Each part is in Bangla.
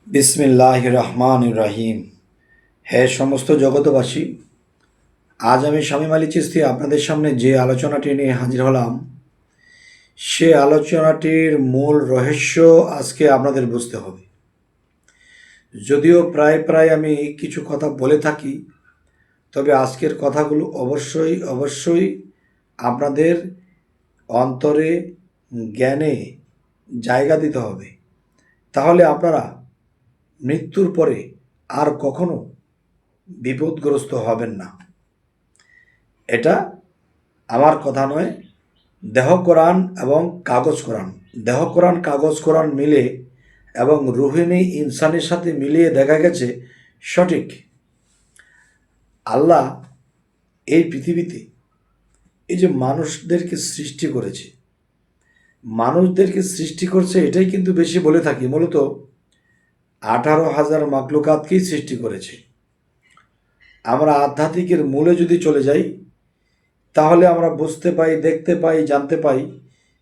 বিসমিল্লাহির রহমানির রহিম। হে সমস্ত জগতবাসী, আজ আমি শামীম আলী চিশতি আপনাদের সামনে যে আলোচনাটি নিয়ে হাজির হলাম, সে আলোচনাটির মূল রহস্য আজকে আপনাদের বুঝতে হবে। যদিও প্রায় প্রায় আমি কিছু কথা বলে থাকি, তবে আজকের কথাগুলো অবশ্যই অবশ্যই আপনাদের অন্তরে, জ্ঞানে জায়গা দিতে হবে। তাহলে আপনারা মৃত্যুর পরে আর কখনো বিপদগ্রস্ত হবেন না। এটা আমার কথা নয়, দেহ কোরআন এবং কাগজ কোরআন, দেহ কোরআন কাগজ কোরআন মিলে এবং রুহিনী ইনসানের সাথে মিলিয়ে দেখা গেছে সঠিক। আল্লাহ এই পৃথিবীতে এই যে মানুষদেরকে সৃষ্টি করেছে, মানুষদেরকে সৃষ্টি করছে এটাই কিন্তু বেশি বলে থাকি, মূলত 18,000 মাকলুকাতকেই সৃষ্টি করেছে। আমরা আধ্যাত্মিকের মূলে যদি চলে যাই, তাহলে আমরা বুঝতে পাই, দেখতে পাই, জানতে পাই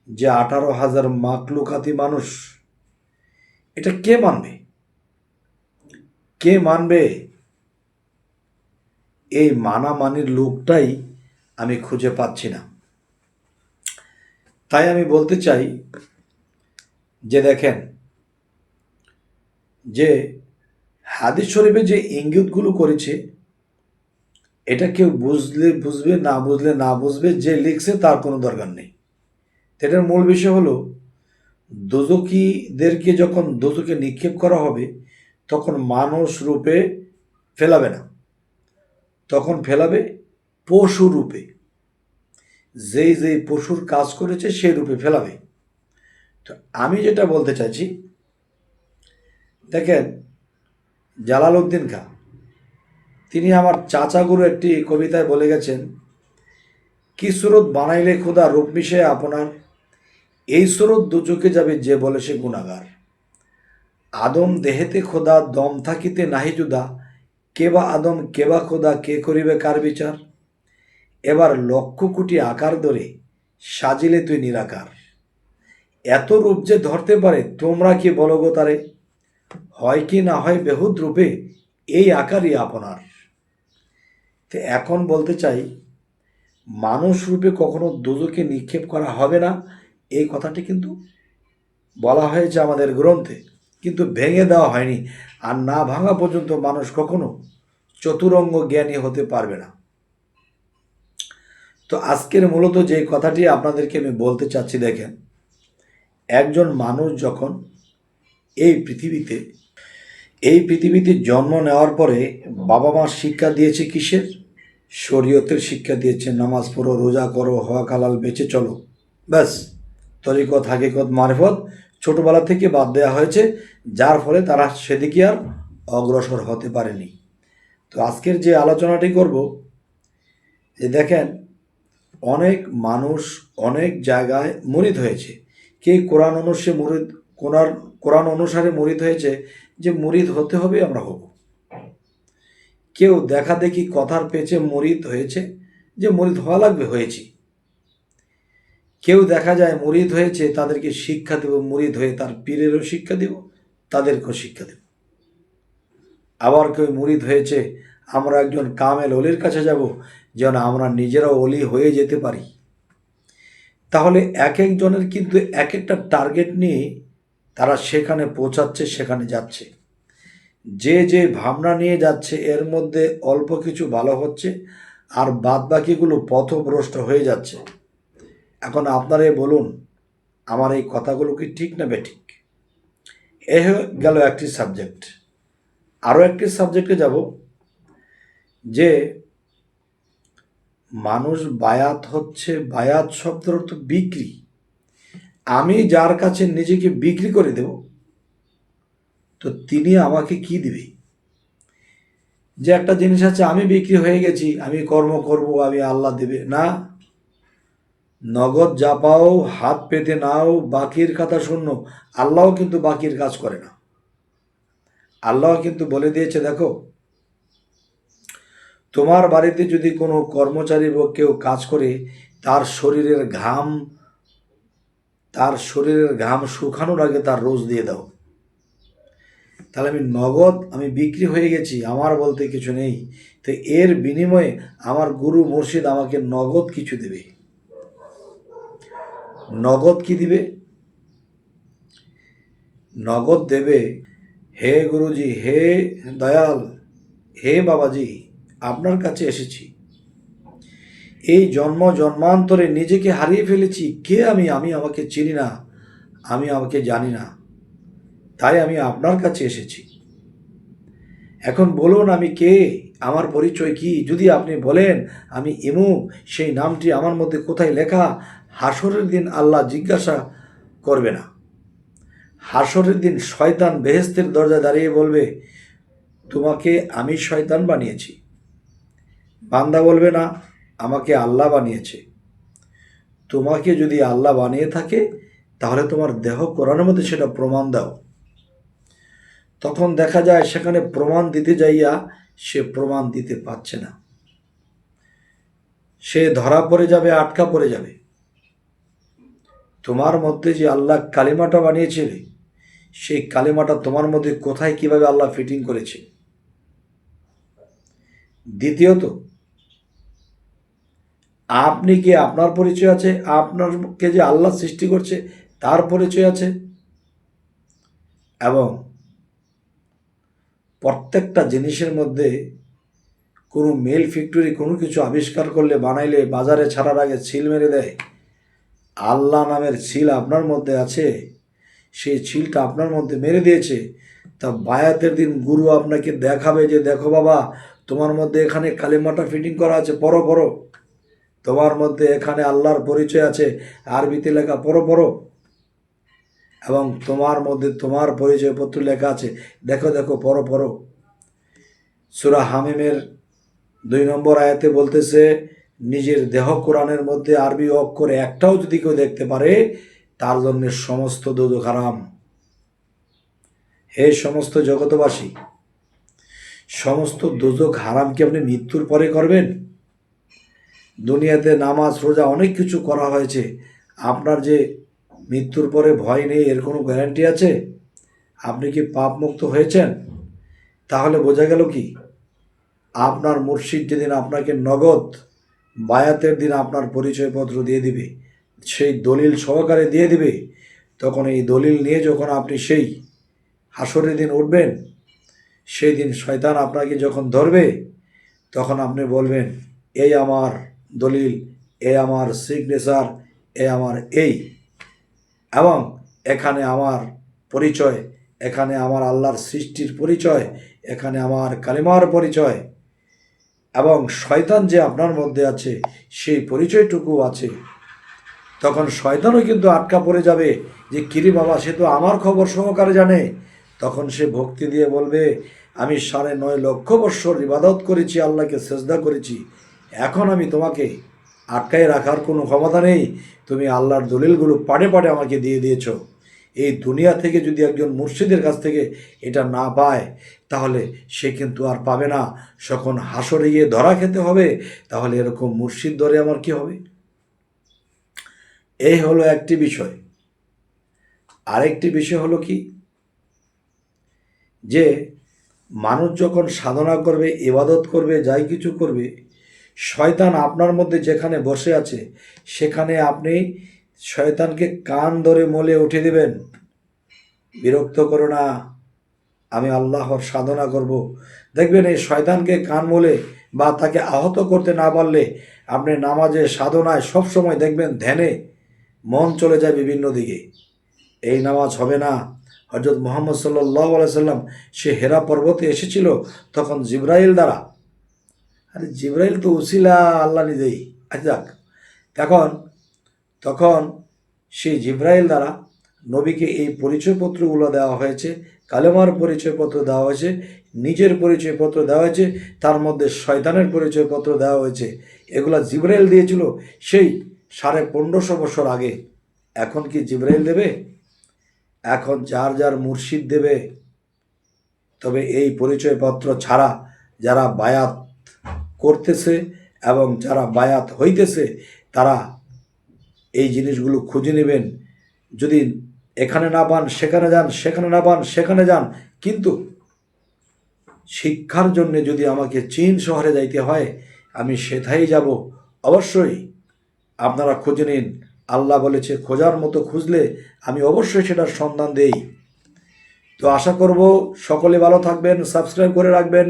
যে 18,000 মাকলুকাতি মানুষ, এটা কে মানবে? কে মানবে? এই মানামানির লোকটাই আমি খুঁজে পাচ্ছি না। তাই আমি বলতে চাই যে দেখেন, যে হাদিস শরীফে যে ইঙ্গিতগুলো করেছে, এটা কেউ বুঝলে বুঝবে, না বুঝলে না বুঝবে, যে লিখছে তার কোনো দরকার নেই। এটার মূল বিষয় হলো, দোজখীদেরকে যখন দোজখে নিক্ষেপ করা হবে, তখন মানুষ রূপে ফেলাবে না, তখন ফেলাবে পশু রূপে। যেই যেই পশুর কাজ করেছে সেই রূপে ফেলাবে। তো আমি যেটা বলতে চাইছি, দেখেন, জালালউদ্দিন খাঁ, তিনি আমার চাচাগুরু একটি কবিতায় বলে গেছেন, কি সুরত বানাইলে খোদা রূপ মিশে আপনার, এই সুরত দুচোখে যাবে যে বলে সে গুণাগার। আদম দেহেতে খোদা দম থাকিতে নাহি জুদা, কেবা আদম কেবা খোদা কে করিবে কার বিচার। এবার লক্ষ কোটি আকার ধরে সাজিলে তুই নিরাকার, এত রূপ যে ধরতে পারে তোমরা কি বলো গো তারে, হয় কি না হয় বেহুদ রূপে এই আকারই আপনার। তো এখন বলতে চাই, মানুষ রূপে কখনো দোজখে নিক্ষেপ করা হবে না, এই কথাটি কিন্তু বলা হয়েছে আমাদের গ্রন্থে, কিন্তু ভেঙে দেওয়া হয়নি। আর না ভাঙা পর্যন্ত মানুষ কখনো চতুরঙ্গ জ্ঞানী হতে পারবে না। তো আজকের মূলত যে কথাটি আপনাদেরকে আমি বলতে চাচ্ছি, দেখেন, একজন মানুষ যখন এই পৃথিবীতে জন্ম নেওয়ার পরে বাবা মা শিক্ষা দিয়েছে কিসের? শরীয়তের শিক্ষা দিয়েছে, নামাজ পড়ো, রোজা করো, হক হালাল বেঁচে চলো, ব্যাস। তরিকত হাকিকত মারফত ছোটবেলা থেকে বাদ দেওয়া হয়েছে, যার ফলে তারা সেদিকে আর অগ্রসর হতে পারেনি। তো আজকের যে আলোচনাটি করব, যে দেখেন, অনেক মানুষ অনেক জায়গায় মুরিদ হয়েছে। কে কোরআন অনুসারে মুরিদ, কোরআন অনুসারে মুরিদ হয়েছে, যে মুরিদ হতে হবে আমরা হব। কেউ দেখা দেখি কথার পেছে মুরিদ হয়েছে, যে মুরিদ হওয়া লাগবে, হয়েছি। কেউ দেখা যায় মুরিদ হয়েছে, তাদেরকে শিক্ষা দেব, মুরিদ হয়ে তার পীরেরও শিক্ষা দেব, তাদেরকেও শিক্ষা দেব। আবার কেউ মুরিদ হয়েছে, আমরা একজন কামেল অলির কাছে যাব, যেন আমরা নিজেরাও অলি হয়ে যেতে পারি। তাহলে এক একজনের কিন্তু এক একটা টার্গেট নিয়ে তারা সেখানে পৌঁছাচ্ছে, সেখানে যাচ্ছে। যে যে ভাবনা নিয়ে যাচ্ছে, এর মধ্যে অল্প কিছু ভালো হচ্ছে, আর বাদ বাকিগুলো পথভ্রষ্ট হয়ে যাচ্ছে। এখন আপনারাই বলুন, আমার এই কথাগুলো কি ঠিক না বেঠিক? এ হয়ে গেল একটি সাবজেক্ট। আরও একটি সাবজেক্টে যাব, যে মানুষ বায়াত হচ্ছে, বায়াত শব্দের অর্থ বিক্রি। আমি যার কাছে নিজেকে বিক্রি করে দেব, তো তিনি আমাকে কি দিবে? যে একটা জিনিস আছে, আমি বিক্রি হয়ে গেছি, আমি কর্ম করব, আমি আল্লাহ দেবে না। নগদ যা পাও হাত পেতে নাও, বাকির কথা শূন্য। আল্লাহও কিন্তু বাকির কাজ করে না। আল্লাহ কিন্তু বলে দিয়েছে, দেখো, তোমার বাড়িতে যদি কোনো কর্মচারী বা কেউ কাজ করে, তার শরীরের ঘাম শুকানোর আগে তার রোজ দিয়ে দাও। তাহলে আমি বিক্রি হয়ে গেছি, আমার বলতে কিছু নেই। তো এর বিনিময়ে আমার গুরু মুর্শিদ আমাকে নগদ কিছু দেবে। নগদ কি দিবে? নগদ দেবে, হে গুরুজি, হে দয়াল, হে বাবাজি, আপনার কাছে এসেছি। এই জন্মান্তরে নিজেকে হারিয়ে ফেলেছি। কে আমি আমাকে চিনি না, আমি আমাকে জানি না, তাই আমি আপনার কাছে এসেছি। এখন বলুন আমি কে, আমার পরিচয় কি? যদি আপনি বলেন আমি ইমুক, সেই নামটি আমার মধ্যে কোথায় লেখা, হাসরের দিন আল্লাহ জিজ্ঞাসা করবে না। হাসরের দিন শয়তান বেহেশতের দরজায় দাঁড়িয়ে বলবে, তোমাকে আমি শয়তান বানিয়েছি। বান্দা বলবে না, আমাকে আল্লাহ বানিয়েছে। তোমাকে যদি আল্লাহ বানিয়ে থাকে তাহলে তোমার দেহ কোরআনের মধ্যে সেটা প্রমাণ দাও। তখন দেখা যায় সেখানে প্রমাণ দিতে যাইয়া সে প্রমাণ দিতে পারছে না, সে ধরা পড়ে যাবে, আটকা পড়ে যাবে। তোমার মধ্যে যে আল্লাহ কালিমাটা বানিয়েছিলে, সেই কালিমাটা তোমার মধ্যে কোথায় কিভাবে আল্লাহ ফিটিং করেছে। দ্বিতীয়ত, আপনি কি, আপনার পরিচয় আছে, আপনাকে যে আল্লাহ সৃষ্টি করছে তার পরিচয় আছে। এবং প্রত্যেকটা জিনিসের মধ্যে কোনো মেল ফ্যাক্টরি কোনো কিছু আবিষ্কার করলে, বানাইলে, বাজারে ছাড়ার আগে সিল মেরে দেয়। আল্লাহ নামের সিল আপনার মধ্যে আছে, সেই সিলটা আপনার মধ্যে মেরে দিয়েছে। তা বায়াতের দিন গুরু আপনাকে দেখাবে যে দেখো বাবা, তোমার মধ্যে এখানে কালেমাটা ফিটিং করা আছে, পড়ো পড়ো। তোমার মধ্যে এখানে আল্লাহর পরিচয় আছে, আরবিতে লেখা, পড়ো পড়ো। এবং তোমার মধ্যে তোমার পরিচয়পত্র লেখা আছে, দেখো দেখো, পড়ো পড়ো। সূরা হামিমের 2 নম্বর আয়াতে বলতেছে, নিজের দেহ কোরআনের মধ্যে আরবি অক্ষর একটাও যদি কেউ দেখতে পারে তার জন্য সমস্ত দোজখ হারাম। হে সমস্ত জগতবাসী, সমস্ত দোজখ হারাম কি আপনি মৃত্যুর পরে করবেন? দুনিয়াতে নামাজ রোজা অনেক কিছু করা হয়েছে, আপনার যে মৃত্যুর পরে ভয় নেই এর কোনো গ্যারান্টি আছে? আপনি কি পাপ মুক্ত হয়েছেন? তাহলে বোঝা গেল কি, আপনার মুর্শিদ যেদিন আপনাকে নগদ বায়াতের দিন আপনার পরিচয়পত্র দিয়ে দিবে, সেই দলিল সহকারে দিয়ে দিবে, তখন এই দলিল নিয়ে যখন আপনি সেই হাসরের দিন উঠবেন, সেই দিন শয়তান আপনাকে যখন ধরবে, তখন আপনি বলবেন, এই আমার দলিল, এ আমার সিগনেচার, এ আমার এই, এবং এখানে আমার পরিচয়, এখানে আমার আল্লাহর সৃষ্টির পরিচয়, এখানে আমার কালিমার পরিচয়, এবং শয়তান যে আপনার মধ্যে আছে সেই পরিচয়টুকু আছে। তখন শয়তানও কিন্তু আটকা পড়ে যাবে যে কিরে বাবা, সে তো আমার খবর সহকারে জানে। তখন সে ভক্তি দিয়ে বলবে, আমি 9.5 লক্ষ বৎসর ইবাদত করেছি, আল্লাহকে সেজদা করেছি, এখন আমি তোমাকে আটকায় রাখার কোনো ক্ষমতা নেই। তুমি আল্লাহর দলিলগুলো পাড়ে পাড়ে আমাকে দিয়ে দিয়েছ। এই দুনিয়া থেকে যদি একজন মুর্শিদের কাছ থেকে এটা না পায় তাহলে সে কিন্তু আর পাবে না, যখন হাসরে গিয়ে ধরা খেতে হবে। তাহলে এরকম মুর্শিদ ধরে আমার কি হবে? এই হলো একটি বিষয়। আরেকটি বিষয় হলো কি, যে মানুষ যখন সাধনা করবে, ইবাদত করবে, যাই কিছু করবে, শয়তান আপনার মধ্যে যেখানে বসে আছে সেখানে আপনি শয়তানকে কান ধরে মলে উঠে দেবেন, বিরক্ত করো না, আমি আল্লাহর সাধনা করব। দেখবেন এই শয়তানকে কান মলে বা তাকে আহত করতে না পারলে আপনি নামাজে, সাধনায় সবসময় দেখবেন ধ্যানে মন চলে যায় বিভিন্ন দিকে, এই নামাজ হবে না। হযরত মুহাম্মদ সাল্লাল্লাহু আলাইহি সাল্লাম সে হেরা পর্বতে এসেছিল তখন জিবরাইল দ্বারা, আরে জিবরাইল তো উসিলা আল্লাহ নিজেই, আচ্ছা যাক, তখন তখন সেই জিবরাইল দ্বারা নবীকে এই পরিচয়পত্রগুলো দেওয়া হয়েছে, কালেমার পরিচয়পত্র দেওয়া হয়েছে, নিজের পরিচয়পত্র দেওয়া হয়েছে, তার মধ্যে শয়তানের পরিচয়পত্র দেওয়া হয়েছে। এগুলা জিবরাইল দিয়েছিল সেই 1550 বছর আগে। এখন কি জিবরাইল দেবে? এখন যার যার মুর্শিদ দেবে। তবে এই পরিচয়পত্র ছাড়া যারা বায়াত করতেছে এবং যারা বায়াত হইতেছে তারা এই জিনিসগুলো খুঁজে নেবেন। যদি এখানে না পান সেখানে যান, সেখানে না পান সেখানে যান, কিন্তু শিক্ষার জন্য যদি আমাকে চীন শহরে যাইতে হয় আমি সেথায় যাব। অবশ্যই আপনারা খুঁজে নিন, আল্লাহ বলেছে খোঁজার মতো খুঁজলে আমি অবশ্যই সেটার সন্ধান দেই। তো আশা করব সকলে ভালো থাকবেন, সাবস্ক্রাইব করে রাখবেন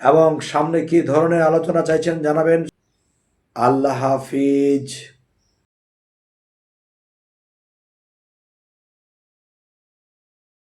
এবং সামনে কী ধরনের আলোচনা চাইছেন জানাবেন। আল্লাহ হাফিজ।